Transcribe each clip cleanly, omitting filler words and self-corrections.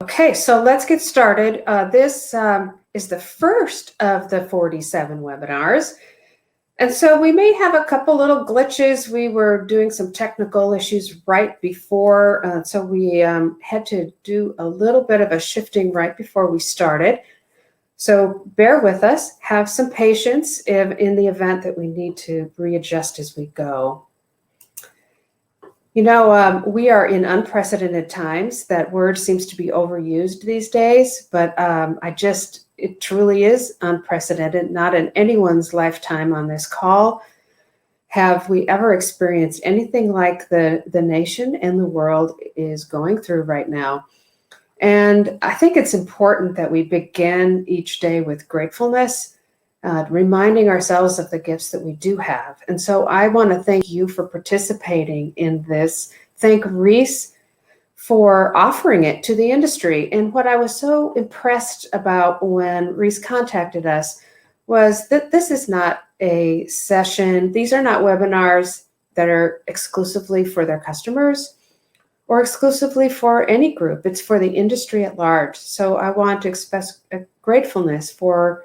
Okay, so let's get started. This is the first of the 47 webinars. And so we may have a couple little glitches. We were doing some technical issues right before, so we had to do a little bit of a shifting right before we started. So bear with us, have some patience in the event that we need to readjust as we go. You know, we are in unprecedented times. That word seems to be overused these days, but it truly is unprecedented. Not in anyone's lifetime on this call have we ever experienced anything like the nation and the world is going through right now. And I think it's important that we begin each day with gratefulness, reminding ourselves of the gifts that we do have. And so I want to thank you for participating in this. Thank Reece for offering it to the industry. And what I was so impressed about when Reece contacted us was that this is not a session. These are not webinars that are exclusively for their customers or exclusively for any group. It's for the industry at large. So I want to express a gratefulness for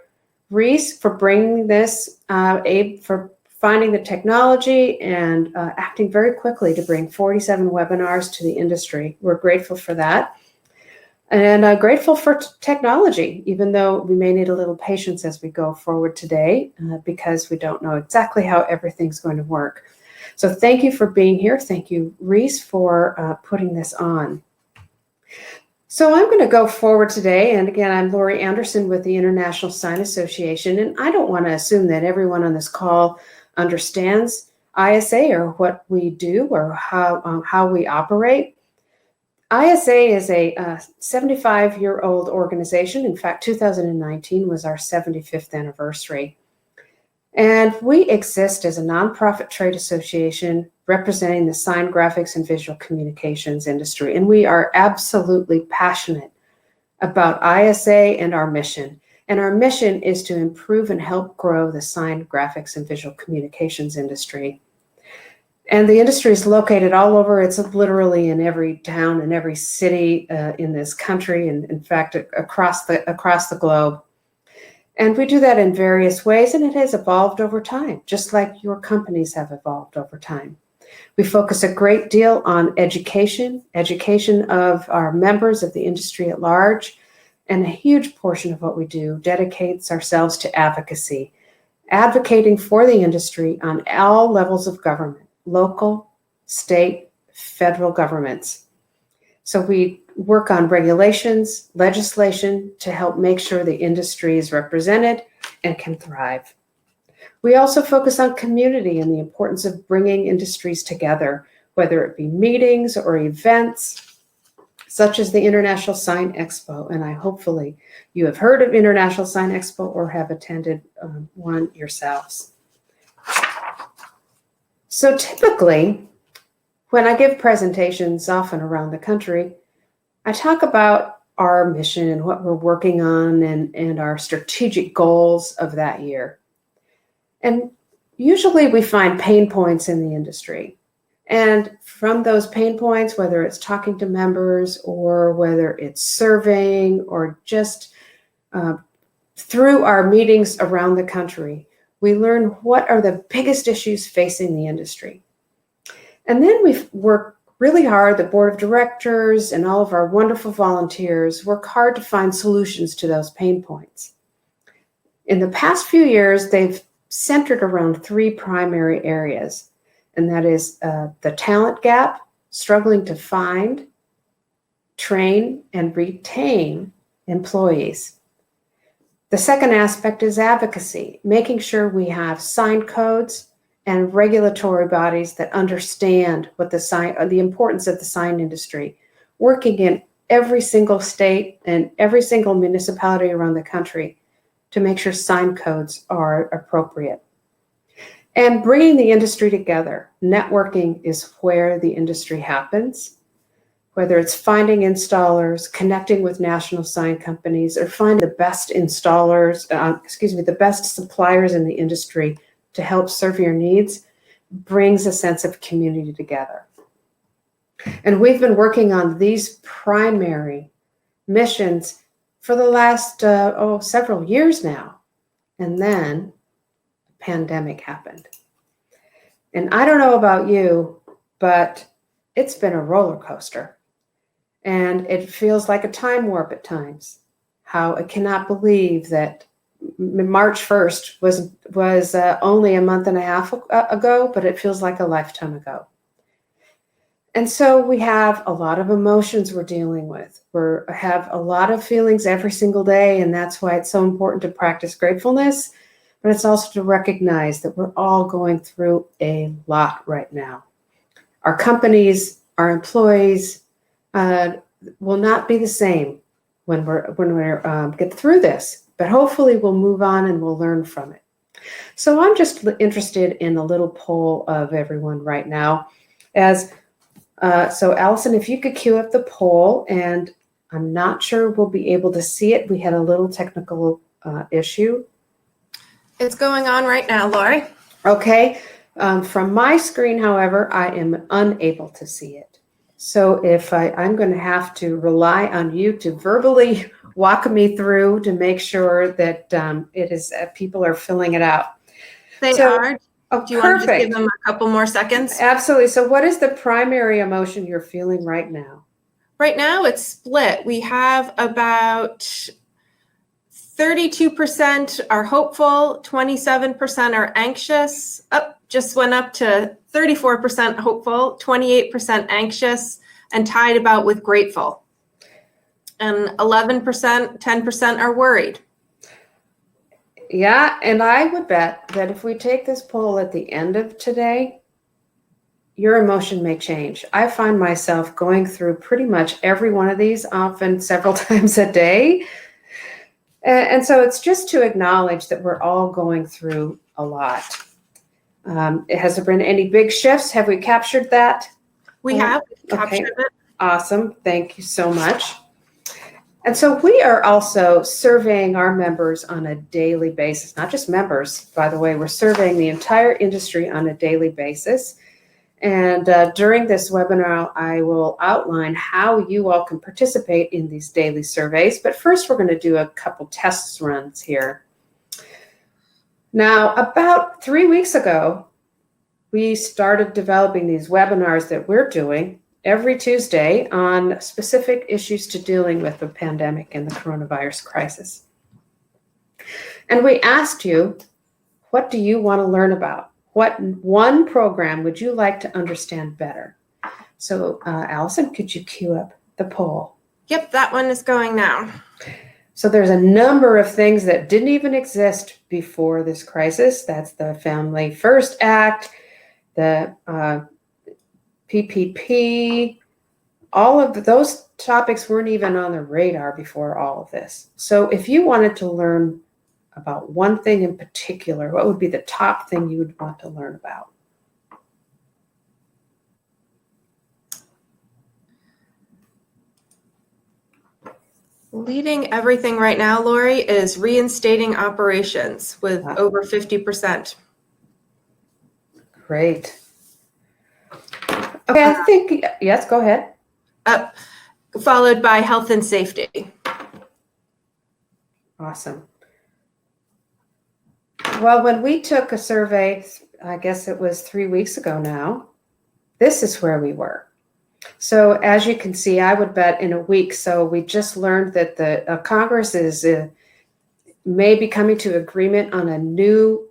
Reece for bringing this, Abe for finding the technology and acting very quickly to bring 47 webinars to the industry. We're grateful for that. And grateful for technology, even though we may need a little patience as we go forward today because we don't know exactly how everything's going to work. So thank you for being here. Thank you, Reece, for putting this on. So I'm going to go forward today. And again, I'm Lori Anderson with the International Sign Association. And I don't want to assume that everyone on this call understands ISA or what we do or how we operate. ISA is a 75-year-old organization. In fact, 2019 was our 75th anniversary. And we exist as a nonprofit trade association representing the sign graphics and visual communications industry. And we are absolutely passionate about ISA and our mission. And our mission is to improve and help grow the sign graphics and visual communications industry. And the industry is located all over. It's literally in every town and every city in this country, and in fact, across the globe. And we do that in various ways, and it has evolved over time, just like your companies have evolved over time. We focus a great deal on education of our members of the industry at large, and a huge portion of what we do dedicates ourselves to advocacy, advocating for the industry on all levels of government, local, state, federal governments. So we work on regulations, legislation to help make sure the industry is represented and can thrive. We also focus on community and the importance of bringing industries together, whether it be meetings or events, such as the International Sign Expo. And hopefully you have heard of International Sign Expo or have attended one yourselves. So typically, when I give presentations often around the country, I talk about our mission and what we're working on and our strategic goals of that year. And usually we find pain points in the industry. And from those pain points, whether it's talking to members or whether it's surveying or just through our meetings around the country, we learn what are the biggest issues facing the industry. And then we work really hard, the board of directors and all of our wonderful volunteers work hard to find solutions to those pain points. In the past few years, they've centered around three primary areas, and that is the talent gap, struggling to find, train, and retain employees. The second aspect is advocacy, making sure we have sign codes and regulatory bodies that understand what the importance of the sign industry, working in every single state and every single municipality around the country to make sure sign codes are appropriate. And bringing the industry together. Networking is where the industry happens, whether it's finding installers, connecting with national sign companies, or finding the best installers, the best suppliers in the industry to help serve your needs, brings a sense of community together. And we've been working on these primary missions for the last several years now. And then the pandemic happened. And I don't know about you, but it's been a roller coaster. And it feels like a time warp at times. How I cannot believe that March 1st was only a month and a half ago, but it feels like a lifetime ago. And so we have a lot of emotions we're dealing with. We have a lot of feelings every single day, and that's why it's so important to practice gratefulness, but it's also to recognize that we're all going through a lot right now. Our companies, our employees will not be the same when we get through this, but hopefully we'll move on and we'll learn from it. So I'm just interested in a little poll of everyone right now. So Allison, if you could cue up the poll, and I'm not sure we'll be able to see it. We had a little technical issue. It's going on right now, Lori. Okay. From my screen, however, I am unable to see it. So if I'm going to have to rely on you to verbally walk me through to make sure that people are filling it out. They are. Oh, do you perfect. want to just give them a couple more seconds? Absolutely. So what is the primary emotion you're feeling right now? Right now it's split. We have about 32% are hopeful, 27% are anxious. Just went up to 34% hopeful, 28% anxious, and tied about with grateful. And 11%, 10% are worried. Yeah, and I would bet that if we take this poll at the end of today, your emotion may change. I find myself going through pretty much every one of these, often several times a day. And so it's just to acknowledge that we're all going through a lot. Has there been any big shifts? Have we captured that? We have captured it. Awesome. Thank you so much. And so we are also surveying our members on a daily basis, not just members, by the way, we're surveying the entire industry on a daily basis. And during this webinar, I will outline how you all can participate in these daily surveys. But first, we're going to do a couple test runs here. Now, about 3 weeks ago, we started developing these webinars that we're doing every Tuesday on specific issues to dealing with the pandemic and the coronavirus crisis. And we asked you, what do you want to learn about? What one program would you like to understand better? So Allison, could you cue up the poll? Yep, that one is going now. So there's a number of things that didn't even exist before this crisis. That's the Family First Act, the PPP, all of those topics weren't even on the radar before all of this. So if you wanted to learn about one thing in particular, what would be the top thing you would want to learn about? Leading everything right now, Lori, is reinstating operations with over 50%. Great. Okay, I think, yes, go ahead. Followed by health and safety. Awesome. Well, when we took a survey, I guess it was 3 weeks ago now, this is where we were. So as you can see, I would bet in a week. So we just learned that the Congress is may be coming to agreement on a new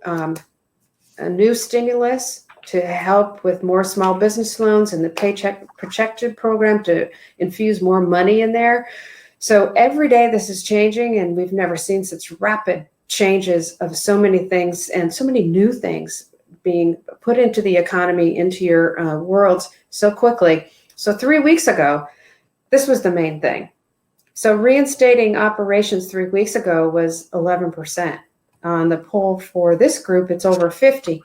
stimulus to help with more small business loans and the Paycheck Protection Program to infuse more money in there. So every day this is changing, and we've never seen such rapid changes of so many things and so many new things being put into the economy, into your worlds so quickly. So 3 weeks ago, this was the main thing. So reinstating operations 3 weeks ago was 11%. On the poll for this group, it's over 50,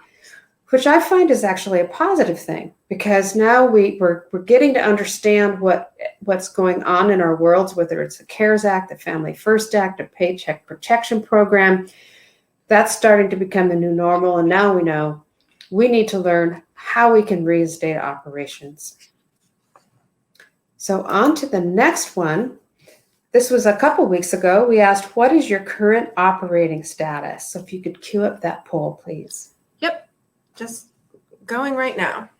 which I find is actually a positive thing, because now we're getting to understand what's going on in our worlds, whether it's the CARES Act, the Family First Act, the Paycheck Protection Program. That's starting to become the new normal, and now we know we need to learn how we can reinstate operations. So on to the next one. This was a couple weeks ago. We asked, what is your current operating status? So if you could cue up that poll, please. Yep, just going right now.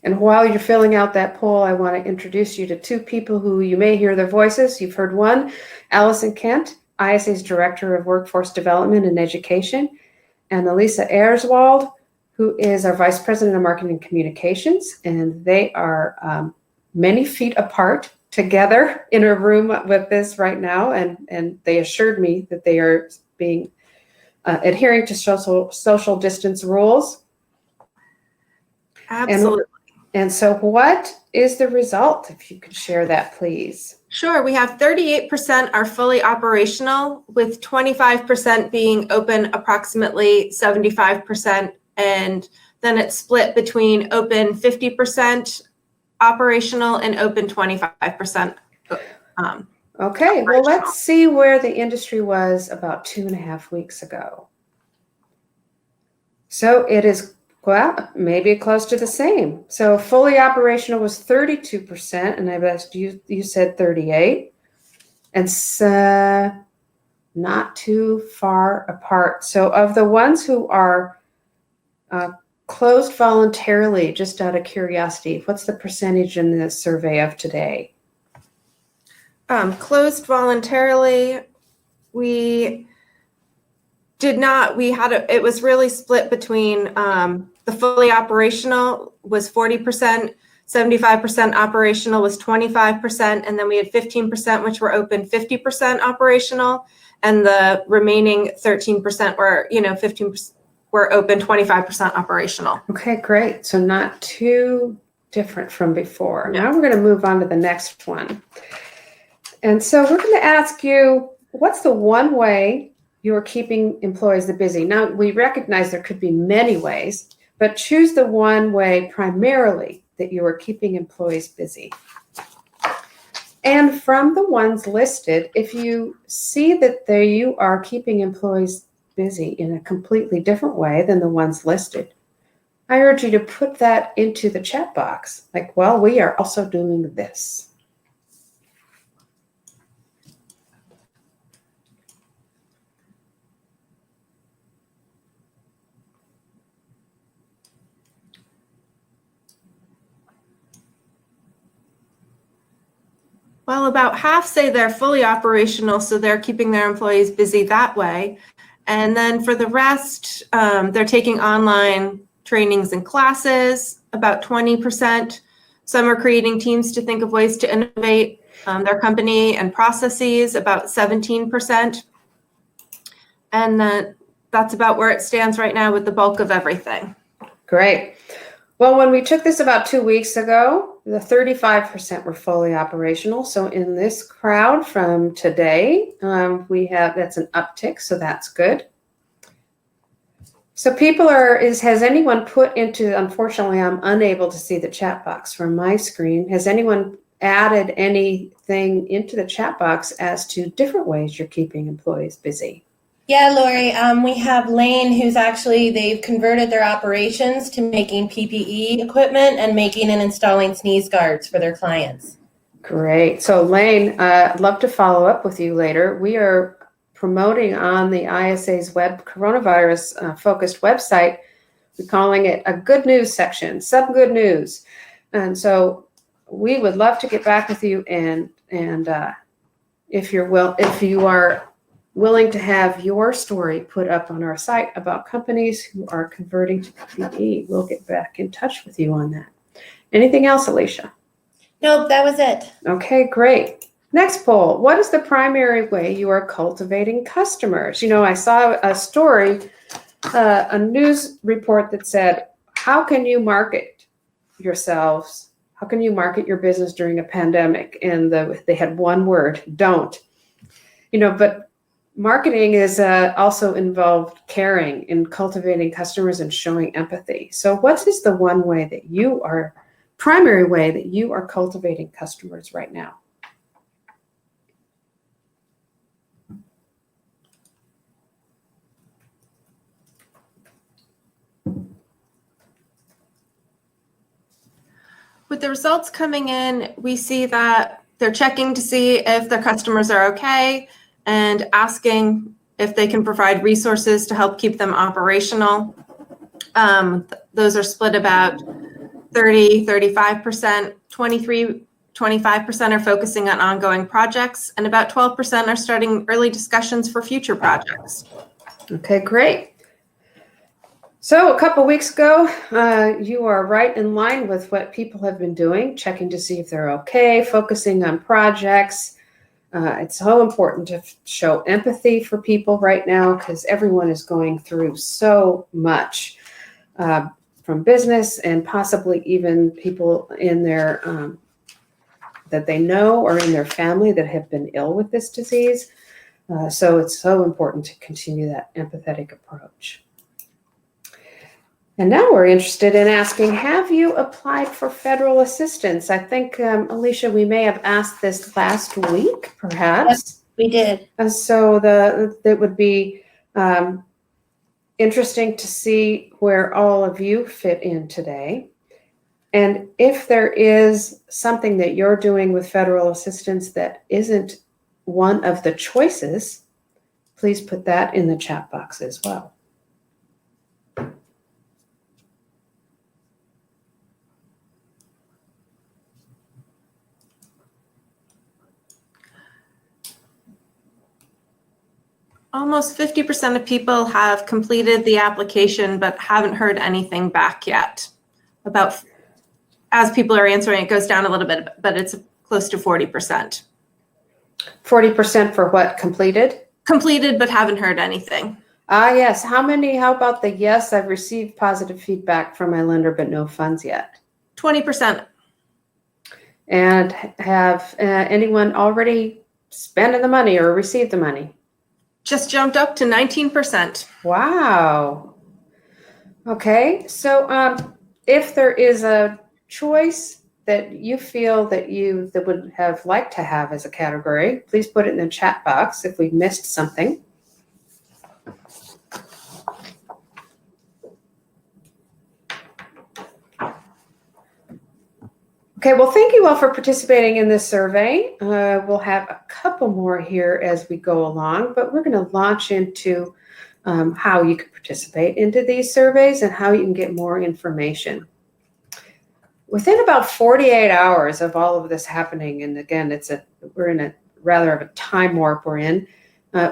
And while you're filling out that poll, I want to introduce you to two people who you may hear their voices. You've heard one, Allison Kent, ISA's Director of Workforce Development and Education, and Elisa Erswald, who is our Vice President of Marketing and Communications. And they are many feet apart together in a room with this right now. And they assured me that they are being adhering to social distance rules. Absolutely. And so what is the result? If you could share that, please. Sure. We have 38% are fully operational, with 25% being open approximately 75%. And then it's split between open 50% operational and open 25%. Okay, well, let's see where the industry was about 2.5 weeks ago. So it is, well, maybe close to the same. So fully operational was 32%, and I've asked you, you said 38, and not too far apart. So of the ones who are closed voluntarily, just out of curiosity, what's the percentage in the survey of today? Closed voluntarily, it was really split between the fully operational was 40%, 75% operational was 25%, and then we had 15% which were open 50% operational, and the remaining 13% were, 15% were open 25% operational. Okay, great. So not too different from before. Now we're going to move on to the next one. And so we're going to ask you, what's the one way you are keeping employees busy? Now, we recognize there could be many ways, but choose the one way primarily that you are keeping employees busy. And from the ones listed, if you see that you are keeping employees busy in a completely different way than the ones listed, I urge you to put that into the chat box. Like, well, we are also doing this. Well, about half say they're fully operational, so they're keeping their employees busy that way. And then for the rest, they're taking online trainings and classes, about 20%. Some are creating teams to think of ways to innovate their company and processes, about 17%. And that's about where it stands right now with the bulk of everything. Great. Well, when we took this about 2 weeks ago, the 35% were fully operational. So in this crowd from today, that's an uptick, so that's good. So has anyone put into, unfortunately, I'm unable to see the chat box from my screen. Has anyone added anything into the chat box as to different ways you're keeping employees busy? Yeah, Lori, we have Lane, they've converted their operations to making PPE equipment and making and installing sneeze guards for their clients. Great. So Lane, I'd love to follow up with you later. We are promoting on the ISA's web coronavirus focused website. We're calling it a good news section, some good news. And so we would love to get back with you and if you are willing to have your story put up on our site about companies who are converting to PPE, we'll get back in touch with you on that. Anything else, Alicia? Nope, that was it. Okay, great. Next poll. What is the primary way you are cultivating customers? I saw a story, a news report that said, how can you market yourselves? How can you market your business during a pandemic? And they had one word, don't. But marketing is also involved caring and cultivating customers and showing empathy. So what is the one way that primary way that you are cultivating customers right now? With the results coming in, we see that they're checking to see if their customers are okay and asking if they can provide resources to help keep them operational. Those are split about 30, 35%, 25% are focusing on ongoing projects, and about 12% are starting early discussions for future projects. Okay, great. So a couple weeks ago, you are right in line with what people have been doing, checking to see if they're okay, focusing on projects. It's so important to show empathy for people right now because everyone is going through so much from business and possibly even people in their that they know or in their family that have been ill with this disease. So it's so important to continue that empathetic approach. And now we're interested in asking, have you applied for federal assistance? I think, Alicia, we may have asked this last week, perhaps. Yes, we did. So that would be interesting to see where all of you fit in today. And if there is something that you're doing with federal assistance that isn't one of the choices, please put that in the chat box as well. Almost 50% of people have completed the application but haven't heard anything back yet. As people are answering, it goes down a little bit, but it's close to 40%. 40% for what? Completed? Completed but haven't heard anything. Yes. How about the yes, I've received positive feedback from my lender but no funds yet? 20%. And have anyone already spent the money or received the money? Just jumped up to 19%. Wow. Okay. So if there is a choice that you feel that would have liked to have as a category, please put it in the chat box if we missed something. Okay, well, thank you all for participating in this survey. We'll have a couple more here as we go along, but we're going to launch into how you can participate into these surveys and how you can get more information. Within about 48 hours of all of this happening, and again, we're in a rather of a time warp we're in,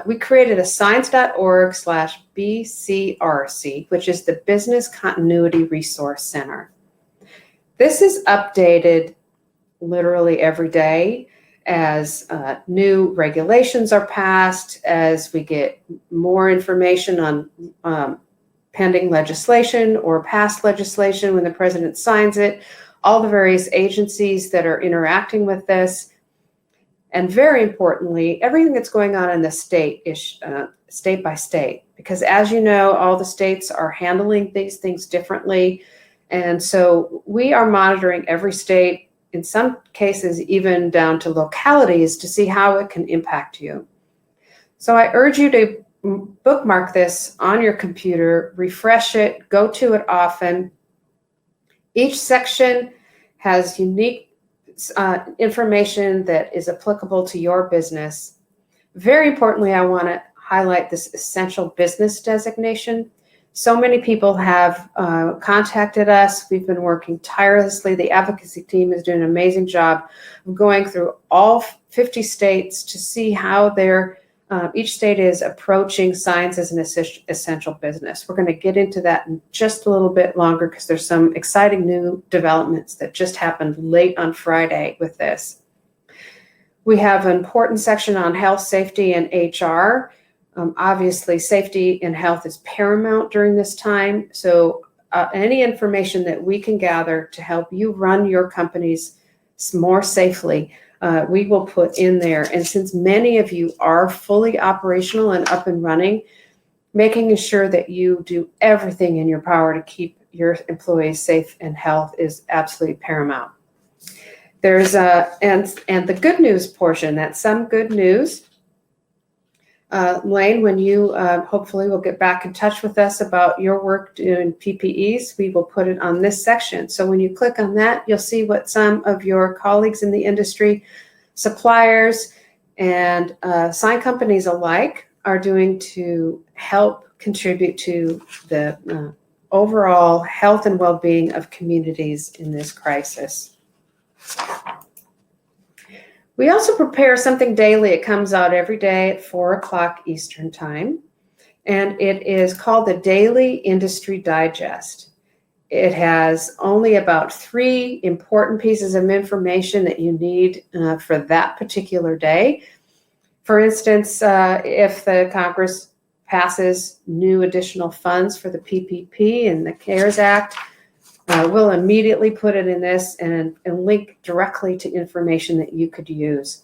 we created a science.org/BCRC, which is the Business Continuity Resource Center. This is updated literally every day as new regulations are passed, as we get more information on pending legislation or past legislation when the president signs it, all the various agencies that are interacting with this, and very importantly, everything that's going on in the state by state, because as you know, all the states are handling these things differently. And so we are monitoring every state, in some cases even down to localities, to see how it can impact you. So I urge you to bookmark this on your computer, refresh it, go to it often. Each section has unique information that is applicable to your business. Very importantly, I want to highlight this essential business designation. So many people have contacted us. We've been working tirelessly. The advocacy team is doing an amazing job of going through all 50 states to see how each state is approaching science as an essential business. We're going to get into that in just a little bit longer because there's some exciting new developments that just happened late on Friday with this. We have an important section on health, safety, and HR. Obviously, safety and health is paramount during this time. So any information that we can gather to help you run your companies more safely, we will put in there. And since many of you are fully operational and up and running, making sure that you do everything in your power to keep your employees safe and health is absolutely paramount. There's and the good news portion, that's some good news. Lane, when you hopefully will get back in touch with us about your work doing PPEs, we will put it on this section. So when you click on that, you'll see what some of your colleagues in the industry, suppliers, and sign companies alike are doing to help contribute to the overall health and well-being of communities in this crisis. We also prepare something daily. It comes out every day at 4 o'clock Eastern Time, and it is called the Daily Industry Digest. It has only about 3 important pieces of information that you need for that particular day. For instance, if the Congress passes new additional funds for the PPP and the CARES Act, we'll immediately put it in this and link directly to information that you could use.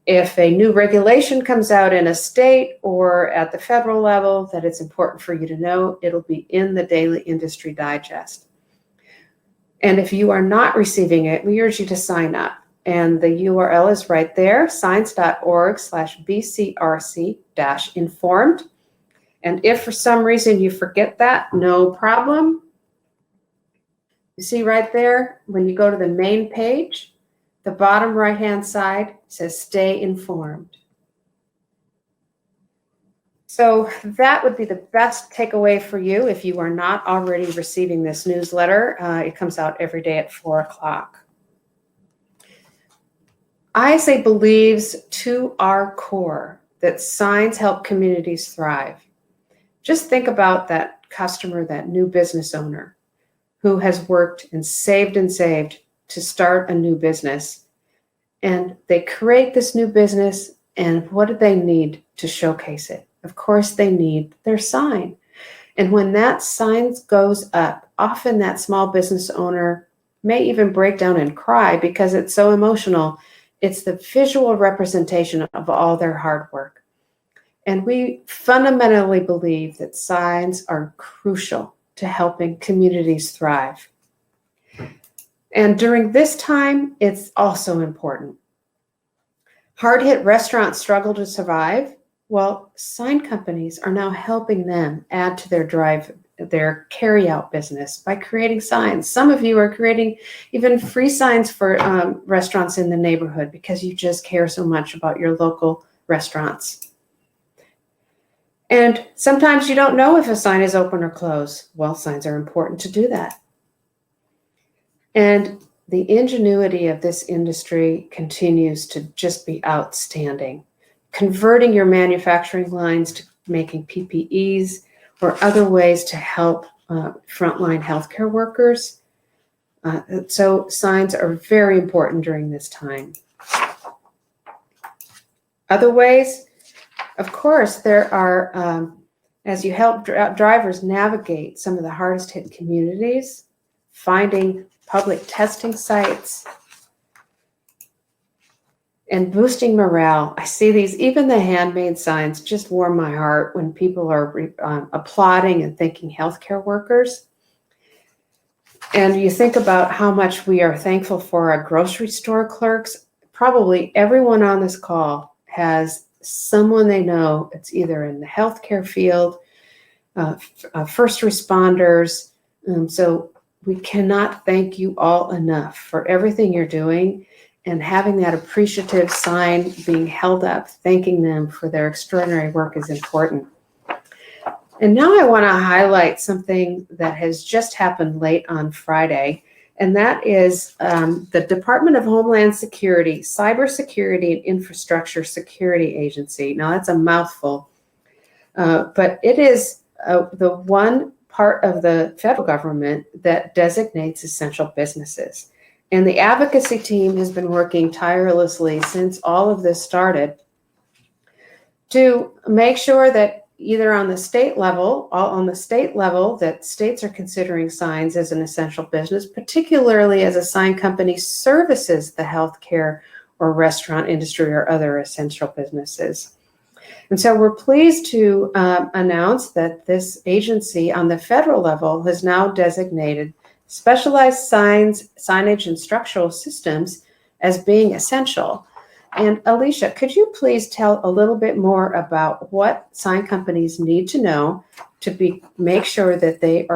If a new regulation comes out in a state or at the federal level that it's important for you to know, it'll be in the Daily Industry Digest. And if you are not receiving it, we urge you to sign up. And the URL is right there, science.org/bcrc-informed. And if for some reason you forget that, no problem. You see right there, when you go to the main page, the bottom right-hand side says stay informed. So that would be the best takeaway for you if you are not already receiving this newsletter. It comes out every day at 4 o'clock. ISA believes to our core that signs help communities thrive. Just think about that customer, that new business owner who has worked and saved to start a new business. And they create this new business, and what do they need to showcase it? Of course, they need their sign. And when that sign goes up, often that small business owner may even break down and cry because it's so emotional. It's the visual representation of all their hard work. And we fundamentally believe that signs are crucial to helping communities thrive. And during this time, it's also important. Hard-hit restaurants struggle to survive. Well, sign companies are now helping them add to their carry-out business by creating signs. Some of you are creating even free signs for restaurants in the neighborhood because you just care so much about your local restaurants. And sometimes you don't know if a sign is open or closed. Well, signs are important to do that. And the ingenuity of this industry continues to just be outstanding. Converting your manufacturing lines to making PPEs or other ways to help frontline healthcare workers. So signs are very important during this time. Other ways, of course, there are, as you help drivers navigate some of the hardest hit communities, finding public testing sites, and boosting morale. I see these, even the handmade signs just warm my heart when people are applauding and thanking healthcare workers. And you think about how much we are thankful for our grocery store clerks. Probably everyone on this call has someone they know. It's either in the healthcare field, first responders. So we cannot thank you all enough for everything you're doing, and having that appreciative sign being held up, thanking them for their extraordinary work is important. And now I want to highlight something that has just happened late on Friday, and that is the Department of Homeland Security, Cybersecurity and Infrastructure Security Agency. Now that's a mouthful, but it is the one part of the federal government that designates essential businesses. And the advocacy team has been working tirelessly since all of this started to make sure that either on the state level, that states are considering signs as an essential business, particularly as a sign company services the healthcare or restaurant industry or other essential businesses. And so we're pleased to announce that this agency on the federal level has now designated specialized signs, signage, and structural systems as being essential. And Alicia, could you please tell a little bit more about what sign companies need to know to make sure that they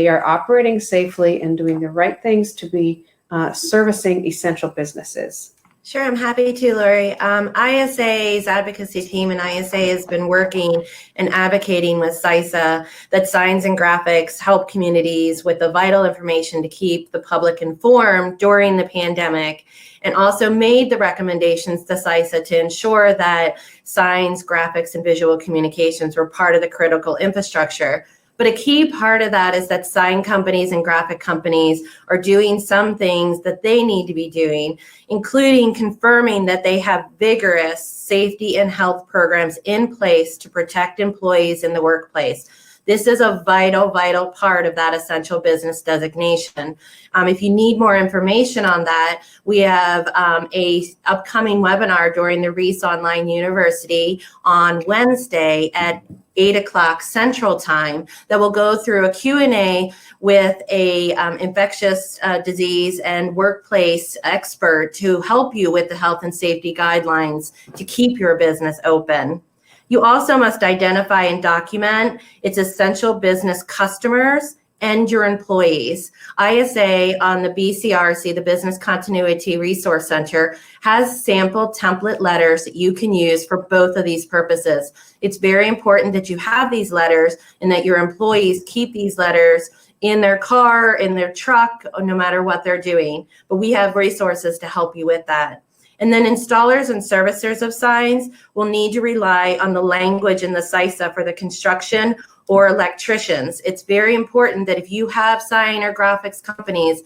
are operating safely and doing the right things to be servicing essential businesses? Sure, I'm happy to, Lori. ISA's advocacy team and ISA has been working and advocating with CISA that signs and graphics help communities with the vital information to keep the public informed during the pandemic, and also made the recommendations to CISA to ensure that signs, graphics, and visual communications were part of the critical infrastructure. But a key part of that is that sign companies and graphic companies are doing some things that they need to be doing, including confirming that they have vigorous safety and health programs in place to protect employees in the workplace. This is a vital, vital part of that essential business designation. If you need more information on that, we have a upcoming webinar during the Reece Online University on Wednesday at 8 o'clock Central Time that will go through a Q&A with a infectious disease and workplace expert to help you with the health and safety guidelines to keep your business open. You also must identify and document its essential business customers and your employees. ISA on the BCRC, the Business Continuity Resource Center, has sample template letters that you can use for both of these purposes. It's very important that you have these letters and that your employees keep these letters in their car, in their truck, no matter what they're doing. But we have resources to help you with that. And then installers and servicers of signs will need to rely on the language in the CISA for the construction or electricians. It's very important that if you have sign or graphics companies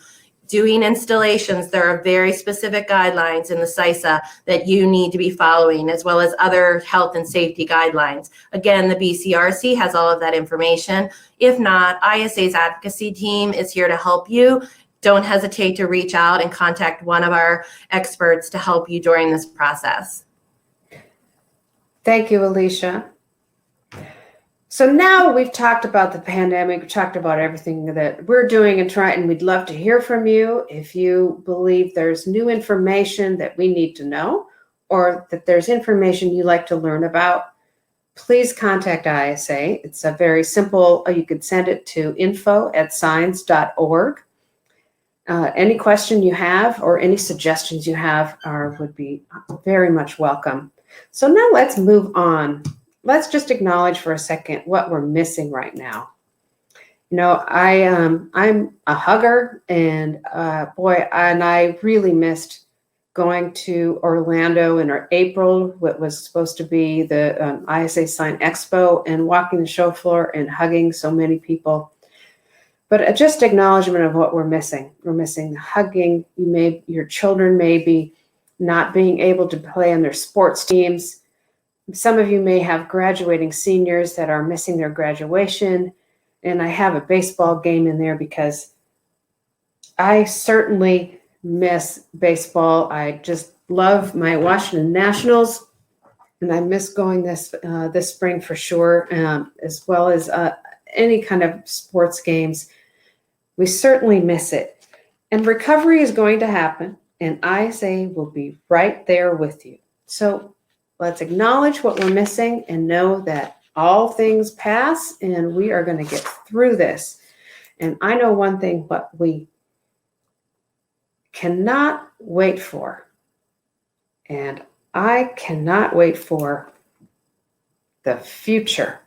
doing installations, there are very specific guidelines in the CISA that you need to be following, as well as other health and safety guidelines. Again, the BCRC has all of that information. If not, ISA's advocacy team is here to help you. Don't hesitate to reach out and contact one of our experts to help you during this process. Thank you, Alicia. So now we've talked about the pandemic, we've talked about everything that we're doing and we'd love to hear from you. If you believe there's new information that we need to know, or that there's information you'd like to learn about, please contact ISA. It's a very simple, you could send it to info@signs.org. Any question you have or any suggestions you have would be very much welcome. So now let's move on. Let's just acknowledge for a second what we're missing right now. You know, I'm a hugger, and I really missed going to Orlando in April, what was supposed to be the ISA Sign Expo, and walking the show floor and hugging so many people. But just acknowledgement of what we're missing. We're missing the hugging. Your children may be not being able to play on their sports teams. Some of you may have graduating seniors that are missing their graduation. And I have a baseball game in there because I certainly miss baseball. I just love my Washington Nationals, and I miss going this spring for sure, as well as any kind of sports games. We certainly miss it. And recovery is going to happen, and ISA will be right there with you. So let's acknowledge what we're missing and know that all things pass, and we are going to get through this. And I know one thing, what we cannot wait for, and I cannot wait for the future.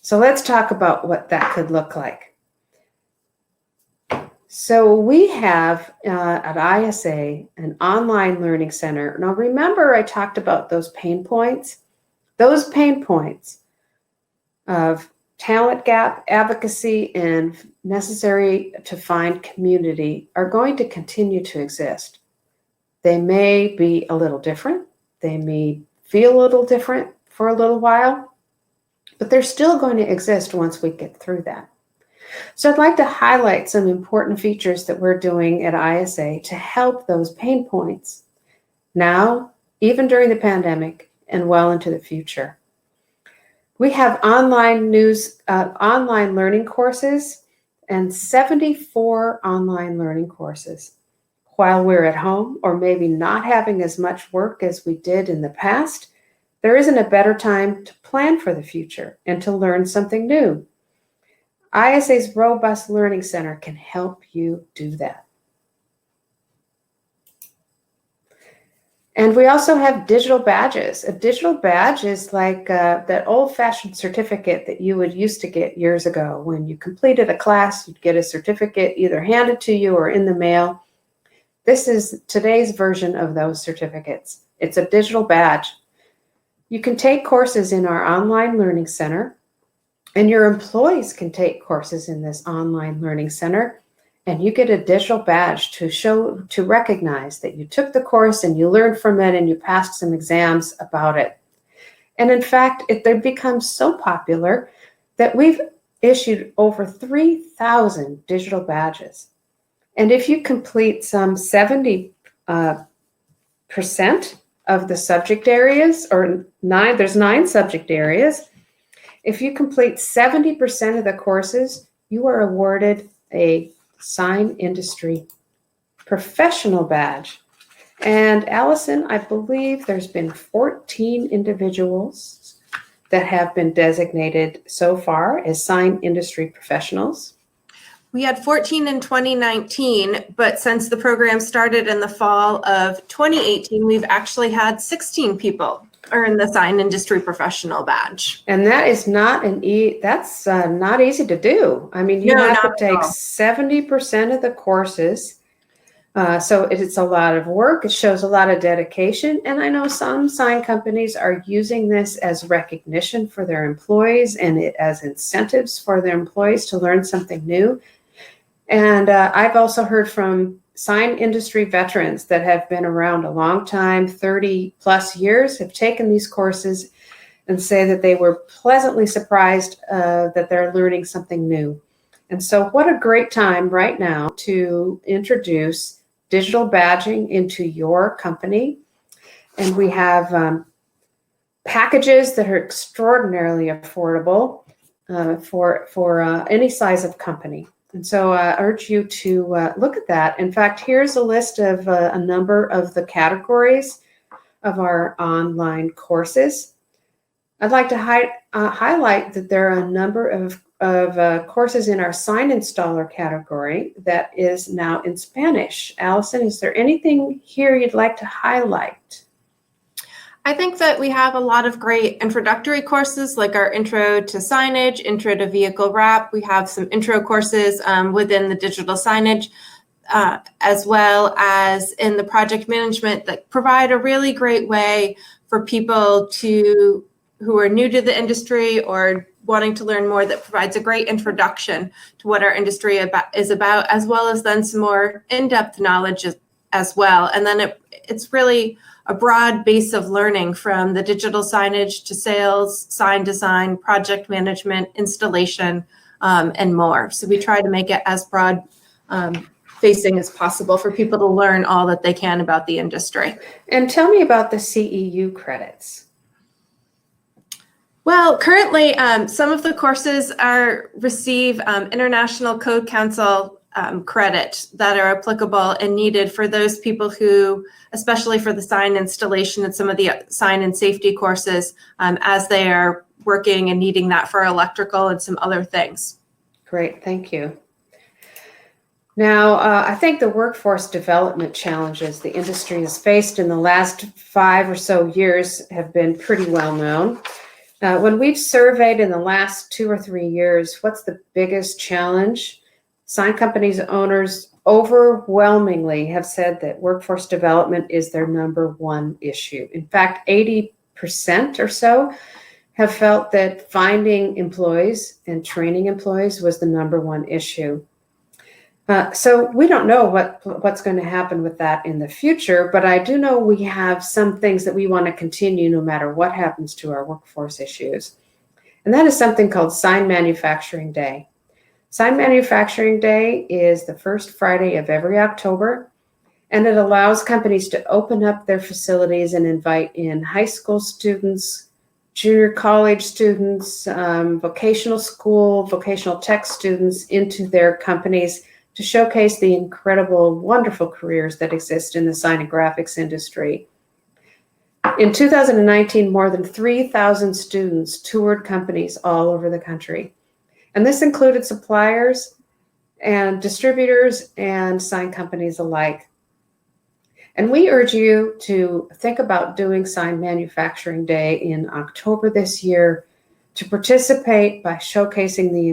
So let's talk about what that could look like. So we have at ISA an online learning center. Now remember I talked about those pain points? Those pain points of talent gap, advocacy, and necessary to find community are going to continue to exist. They may be a little different. They may feel a little different for a little while, but they're still going to exist once we get through that. So I'd like to highlight some important features that we're doing at ISA to help those pain points now, even during the pandemic, and well into the future. We have online learning courses and 74 online learning courses. while we're at home or maybe not having as much work as we did in the past, there isn't a better time to plan for the future and to learn something new. ISA's Robust Learning Center can help you do that. And we also have digital badges. A digital badge is like that old-fashioned certificate that you would used to get years ago. When you completed a class, you'd get a certificate either handed to you or in the mail. This is today's version of those certificates. It's a digital badge. You can take courses in our online learning center, and your employees can take courses in this online learning center, and you get a digital badge to recognize that you took the course and you learned from it and you passed some exams about it. And in fact, they've become so popular that we've issued over 3,000 digital badges. And if you complete some 70% of the subject areas, there's 9 subject areas. If you complete 70% of the courses, you are awarded a Sign Industry Professional Badge. And Allison, I believe there's been 14 individuals that have been designated so far as Sign Industry Professionals. We had 14 in 2019, but since the program started in the fall of 2018, we've actually had 16 people earn the Sign Industry Professional Badge. And that is not that's not easy to do. I mean, you have to take 70% of the courses. So it's a lot of work. It shows a lot of dedication. And I know some sign companies are using this as recognition for their employees and as incentives for their employees to learn something new. And I've also heard from sign industry veterans that have been around a long time, 30 plus years, have taken these courses and say that they were pleasantly surprised that they're learning something new. And so what a great time right now to introduce digital badging into your company. And we have packages that are extraordinarily affordable for any size of company. And so I urge you to look at that. In fact, here's a list of a number of the categories of our online courses. I'd like to highlight that there are a number of courses in our sign installer category that is now in Spanish. Allison, is there anything here you'd like to highlight? I think that we have a lot of great introductory courses like our Intro to Signage, Intro to Vehicle Wrap. We have some intro courses within the digital signage, as well as in the project management that provide a really great way for people who are new to the industry or wanting to learn more, that provides a great introduction to what our industry is about, as well as then some more in-depth knowledge as well. And then it's really a broad base of learning from the digital signage to sales, sign design, project management, installation, and more. So we try to make it as broad facing as possible for people to learn all that they can about the industry. And tell me about the CEU credits. Well, currently, some of the courses receive International Code Council credit that are applicable and needed for those people who, especially for the sign installation and some of the sign and safety courses, as they are working and needing that for electrical and some other things. Great, thank you. Now, I think the workforce development challenges the industry has faced in the last 5 or so years have been pretty well known. When we've surveyed in the last 2 or 3 years, what's the biggest challenge? Sign companies owners overwhelmingly have said that workforce development is their number one issue. In fact, 80% or so have felt that finding employees and training employees was the number one issue. So we don't know what's going to happen with that in the future, but I do know we have some things that we want to continue no matter what happens to our workforce issues. And that is something called Sign Manufacturing Day. Sign Manufacturing Day is the first Friday of every October, and it allows companies to open up their facilities and invite in high school students, junior college students, vocational school, vocational tech students into their companies to showcase the incredible, wonderful careers that exist in the sign and graphics industry. In 2019, more than 3,000 students toured companies all over the country. And this included suppliers and distributors and sign companies alike. And we urge you to think about doing Sign Manufacturing Day in October this year to participate by showcasing the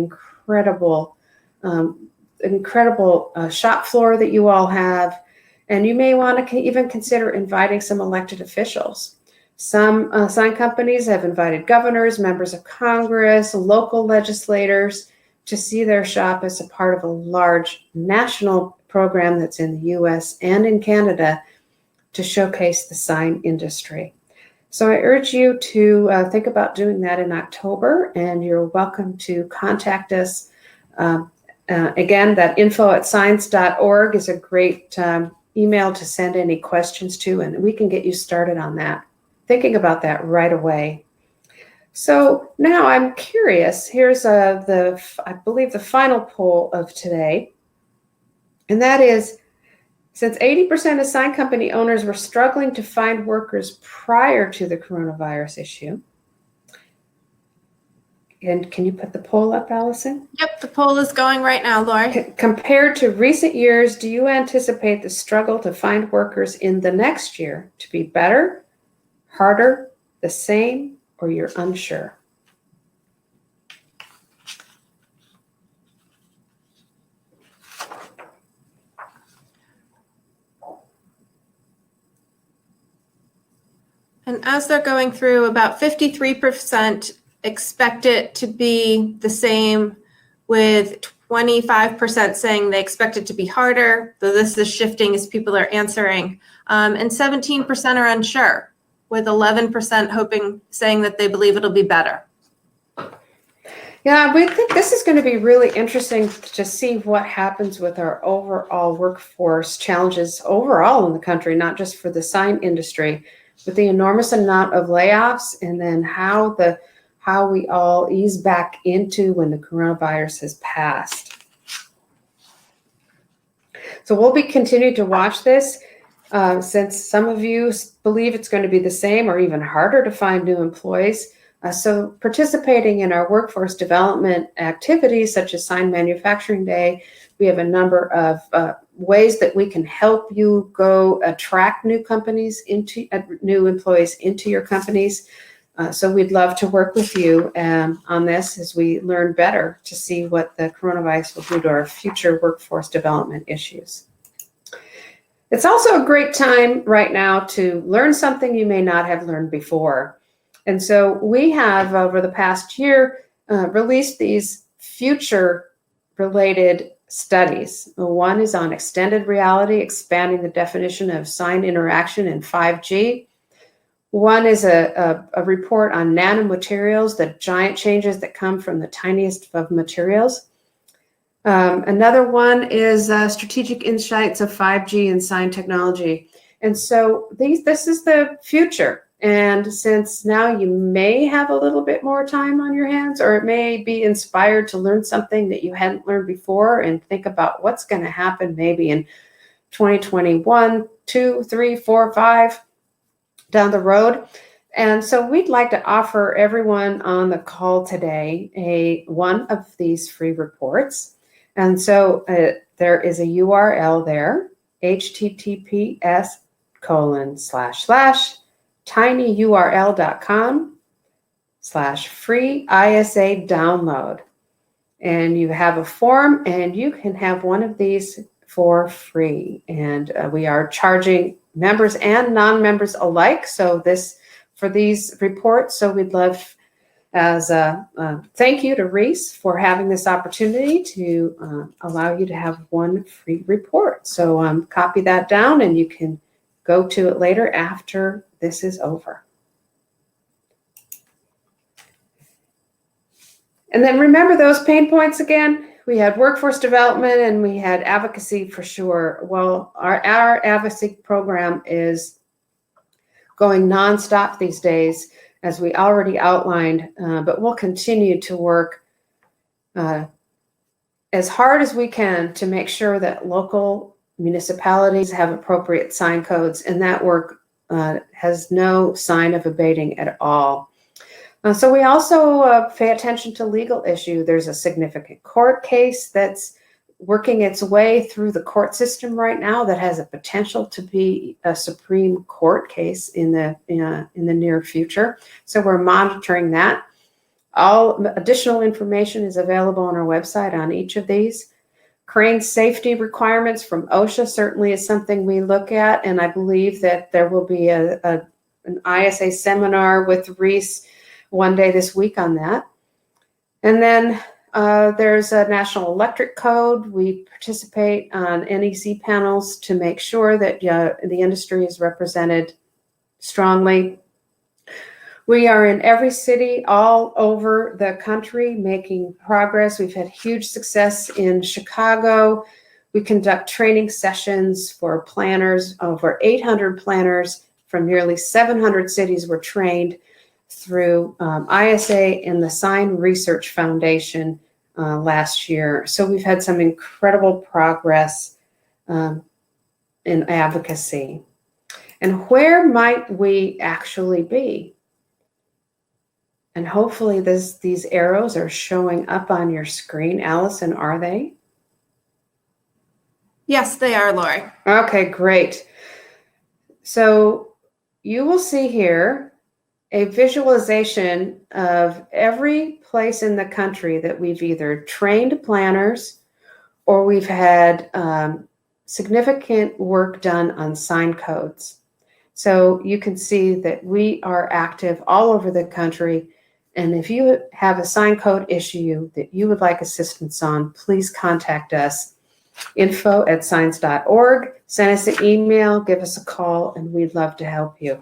incredible shop floor that you all have. And you may want to even consider inviting some elected officials. Some sign companies have invited governors, members of Congress, local legislators to see their shop as a part of a large national program that's in the US and in Canada to showcase the sign industry. So I urge you to think about doing that in October, and you're welcome to contact us. Again, that info@signs.org is a great email to send any questions to, and we can get you started on that. Thinking about that right away. So now I'm curious. Here's I believe the final poll of today, and that is, since 80% of sign company owners were struggling to find workers prior to the coronavirus issue. And can you put the poll up, Allison? Yep, the poll is going right now, Lori. Compared to recent years, do you anticipate the struggle to find workers in the next year to be better, harder, the same, or you're unsure? And as they're going through, about 53% expect it to be the same, with 25% saying they expect it to be harder, though this is shifting as people are answering. And 17% are unsure, with 11% saying that they believe it'll be better. Yeah, we think this is going to be really interesting to see what happens with our overall workforce challenges overall in the country, not just for the sign industry, with the enormous amount of layoffs, and then how we all ease back into when the coronavirus has passed. So we'll be continuing to watch this since some of you believe it's going to be the same or even harder to find new employees. So participating in our workforce development activities such as Sign Manufacturing Day, we have a number of ways that we can help you go attract new employees into your companies. So we'd love to work with you on this as we learn better to see what the coronavirus will do to our future workforce development issues. It's also a great time right now to learn something you may not have learned before. And so we have, over the past year, released these future-related studies. One is on extended reality, expanding the definition of sign interaction in 5G. One is a report on nanomaterials, the giant changes that come from the tiniest of materials. Another one is strategic insights of 5G and sign technology. And so this is the future. And since now you may have a little bit more time on your hands, or it may be inspired to learn something that you hadn't learned before and think about what's going to happen maybe in 2021, 2, 3, 4, 5 down the road. And so we'd like to offer everyone on the call today one of these free reports. And so there is a URL there, https://tinyurl.com/free ISA download. And you have a form, and you can have one of these for free. And we are charging members and non-members alike. So for these reports, so we'd love, as a thank you to Reece for having this opportunity to allow you to have one free report. So copy that down, and you can go to it later after this is over. And then remember those pain points again. We had workforce development and we had advocacy for sure. Well, our advocacy program is going nonstop these days, as we already outlined, but we'll continue to work as hard as we can to make sure that local municipalities have appropriate sign codes, and that work has no sign of abating at all. So we also pay attention to legal issue. There's a significant court case that's working its way through the court system right now that has a potential to be a Supreme Court case in the near future. So we're monitoring that. All additional information is available on our website on each of these. Crane safety requirements from OSHA certainly is something we look at, and I believe that there will be an ISA seminar with ReeceU one day this week on that. And then there's a National Electric Code. We participate on NEC panels to make sure that the industry is represented strongly. We are in every city all over the country making progress. We've had huge success in Chicago. We conduct training sessions for planners. Over 800 planners from nearly 700 cities were trained through ISA and the Sign Research Foundation last year. So we've had some incredible progress in advocacy. And where might we actually be? And hopefully these arrows are showing up on your screen. Allison, are they? Yes, they are, Lori. Okay, great. So you will see here a visualization of every place in the country that we've either trained planners or we've had significant work done on sign codes. So you can see that we are active all over the country. And if you have a sign code issue that you would like assistance on, please contact us. info@signs.org. Send us an email, give us a call, and we'd love to help you.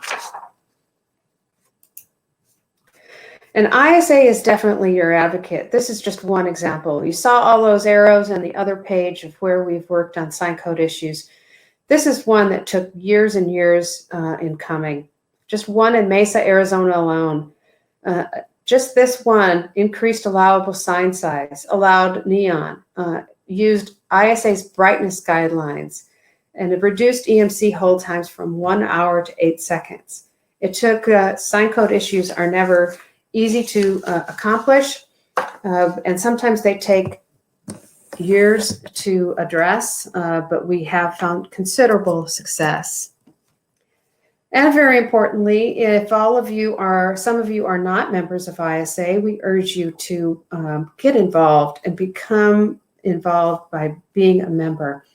And ISA is definitely your advocate. This is just one example. You saw all those arrows on the other page of where we've worked on sign code issues. This is one that took years and years in coming. Just one in Mesa, Arizona alone. Just this one increased allowable sign size, allowed neon, used ISA's brightness guidelines, and it reduced EMC hold times from 1 hour to 8 seconds. It took, sign code issues are never easy to accomplish, and sometimes they take years to address, but we have found considerable success. And very importantly, if some of you are not members of ISA, we urge you to get involved and become involved by being a member.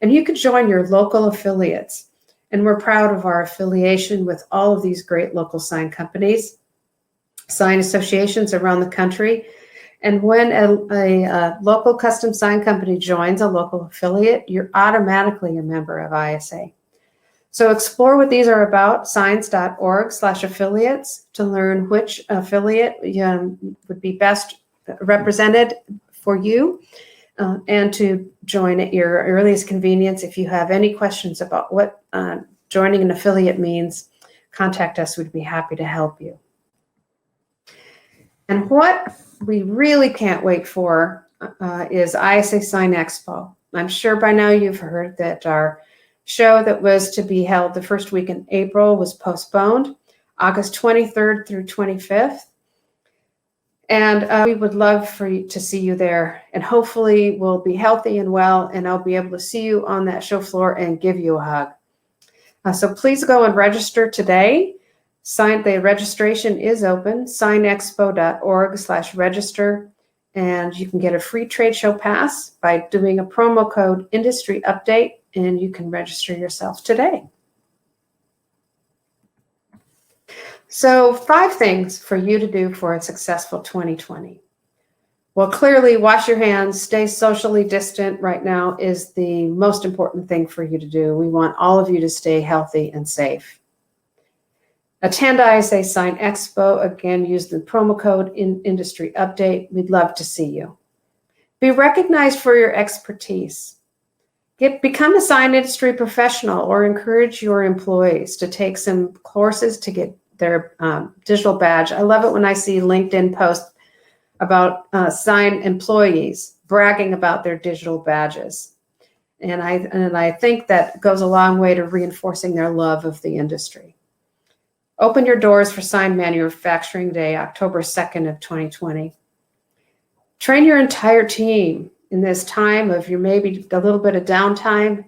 And you can join your local affiliates. And we're proud of our affiliation with all of these great local sign companies, sign associations around the country. And when a local custom sign company joins a local affiliate, you're automatically a member of ISA. So explore what these are about, signs.org/affiliates, to learn which affiliate would be best represented for you, and to join at your earliest convenience. If you have any questions about what joining an affiliate means, contact us. We'd be happy to help you. And what we really can't wait for is ISA Sign Expo. I'm sure by now you've heard that our show that was to be held the first week in April was postponed, August 23rd through 25th. And we would love for you to see you there. And hopefully we'll be healthy and well, and I'll be able to see you on that show floor and give you a hug. So please go and register today. The registration is open, signexpo.org/register. And you can get a free trade show pass by doing a promo code Industry Update, and you can register yourself today. So 5 things for you to do for a successful 2020. Well, clearly wash your hands, stay socially distant right now is the most important thing for you to do. We want all of you to stay healthy and safe. Attend ISA Sign Expo. Again, use the promo code Industry Update. We'd love to see you. Be recognized for your expertise. Become a sign industry professional, or encourage your employees to take some courses to get their digital badge. I love it when I see LinkedIn posts about sign employees bragging about their digital badges. And I think that goes a long way to reinforcing their love of the industry. Open your doors for Sign Manufacturing Day, October 2nd of 2020. Train your entire team in this time of your maybe a little bit of downtime.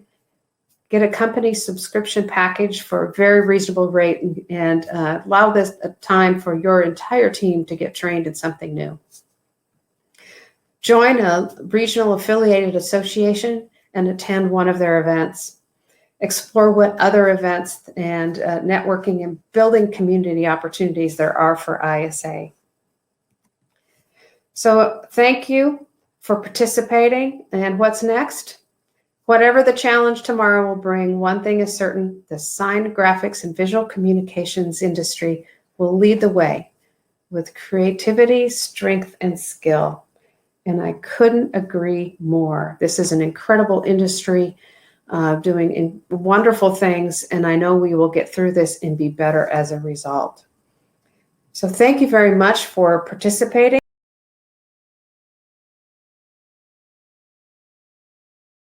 Get a company subscription package for a very reasonable rate and allow this time for your entire team to get trained in something new. Join a regional affiliated association and attend one of their events. Explore what other events and networking and building community opportunities there are for ISA. So thank you for participating. And what's next? Whatever the challenge tomorrow will bring, one thing is certain: the sign, graphics, and visual communications industry will lead the way with creativity, strength, and skill. And I couldn't agree more. This is an incredible industry doing wonderful things, and I know we will get through this and be better as a result. So thank you very much for participating.